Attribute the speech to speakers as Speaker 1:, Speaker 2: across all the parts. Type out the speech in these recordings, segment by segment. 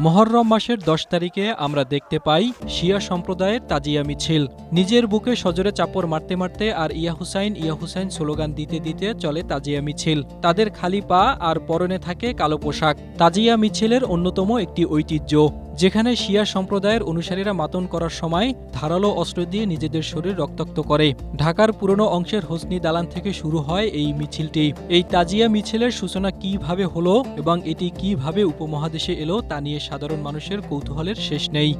Speaker 1: মুহররম মাসের ১০ তারিখে আমরা দেখতে পাই শিয়া সম্প্রদায়ের তাজিয়া মিছিল। নিজের বুকে সজোরে চাপড় মারতে মারতে আর ইয়া হুসাইন স্লোগান দিতে দিতে চলে তাজিয়া মিছিল। তাদের খালি পা আর পরনে থাকে কালো পোশাক। তাজিয়া মিছিলের অন্যতম একটি ঐতিহ্য, যেখানে শিয়া সম্প্রদায়ের অনুসারীরা মাতন করার সময় ধারালো অস্ত্র দিয়ে নিজেদের শরীর রক্তাক্ত করে। ঢাকার পুরনো অংশের হোসনি দালান থেকে শুরু হয় এই মিছিলটি। এই তাজিয়া মিছিলের সূচনা কিভাবে হলো এবং এটি কিভাবে উপমহাদেশে এলো তা নিয়ে সাধারণ মানুষের কৌতূহলের শেষ নেই।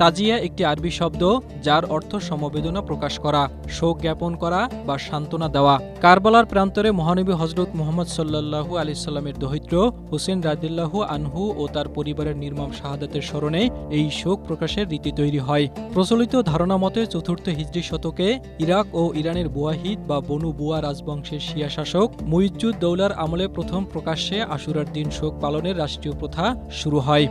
Speaker 1: তাজিয়া একটি আরবি শব্দ, যার অর্থ সমবেদনা প্রকাশ করা, শোক জ্ঞাপন করা বা সান্ত্বনা দেওয়া। কারবালার প্রান্তরে মহানবী হযরত মুহাম্মদ সাল্লাল্লাহু আলাইহি সাল্লামের দৌহিত্র হোসেন রাদিয়াল্লাহু আনহু ও তার পরিবারের নির্মম শাহাদাতের স্মরণে এই শোক প্রকাশের রীতি তৈরি হয়। প্রচলিত ধারণা মতে ৪র্থ হিজরি শতকে ইরাক ও ইরানের বুয়াহিদ বা বনু বুয়া রাজবংশের শিয়া শাসক মুইজ্জুদ দৌলার আমলে প্রথম প্রকাশ্যে আশুরার দিন শোক পালনের রাষ্ট্রীয় প্রথা শুরু হয়।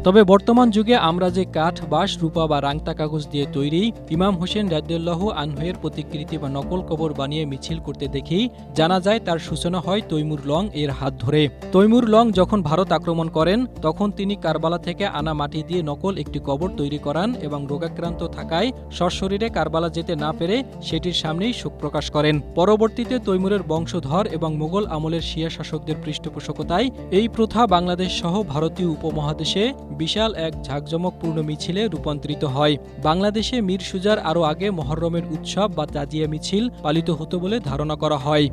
Speaker 1: তবে বর্তমান যুগে আমরা যে কাঠ, বাঁশ, রূপা বা রাংতা কাগজ দিয়ে তৈরি ইমাম হোসেন রাদিয়াল্লাহু আনহুয়ের প্রতিকৃতি বা নকল কবর বানিয়ে মিছিল করতে দেখি, জানা যায় তার সূচনা হয় তৈমুর লং এর হাত ধরে। তৈমুর লং যখন ভারত আক্রমণ করেন, তখন তিনি কারবালা থেকে আনা মাটি দিয়ে নকল একটি কবর তৈরি করান এবং রোগাক্রান্ত থাকায় সশরীরে কারবালা যেতে না পেরে সেটির সামনেই শোক প্রকাশ করেন। পরবর্তীতে তৈমুরের বংশধর এবং মোগল আমলের শিয়া শাসকদের পৃষ্ঠপোষকতায় এই প্রথা বাংলাদেশ সহ ভারতীয় উপমহাদেশে বিশাল এক ঝাঁকজমকপূর্ণ মিছিলে রূপান্তরিত হয়। বাংলাদেশে মীর সুজার আরও আগে মুহররমের উৎসব বা তাজিয়া মিছিল পালিত হতো বলে ধারণা করা হয়।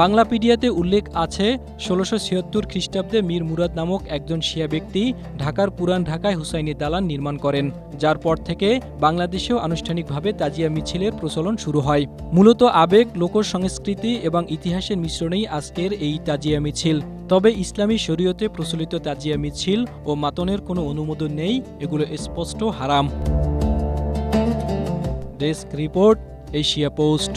Speaker 1: বাংলাপিডিয়াতে উল্লেখ আছে ১৬৭৬ খ্রিস্টাব্দে মীর মুরাদ নামক একজন শিয়া ব্যক্তি ঢাকার পুরান ঢাকায় হুসাইনি দালান নির্মাণ করেন, যার পর থেকে বাংলাদেশেও আনুষ্ঠানিকভাবে তাজিয়া মিছিলের প্রচলন শুরু হয়। মূলত আবেগ, লোকসংস্কৃতি এবং ইতিহাসের মিশ্রণেই আজকের এই তাজিয়া মিছিল। তবে ইসলামী শরীয়তে প্রচলিত তাজিয়া মিছিল ও মাতনের কোনো অনুমোদন নেই, এগুলো স্পষ্ট হারাম। Desk report, Asia post.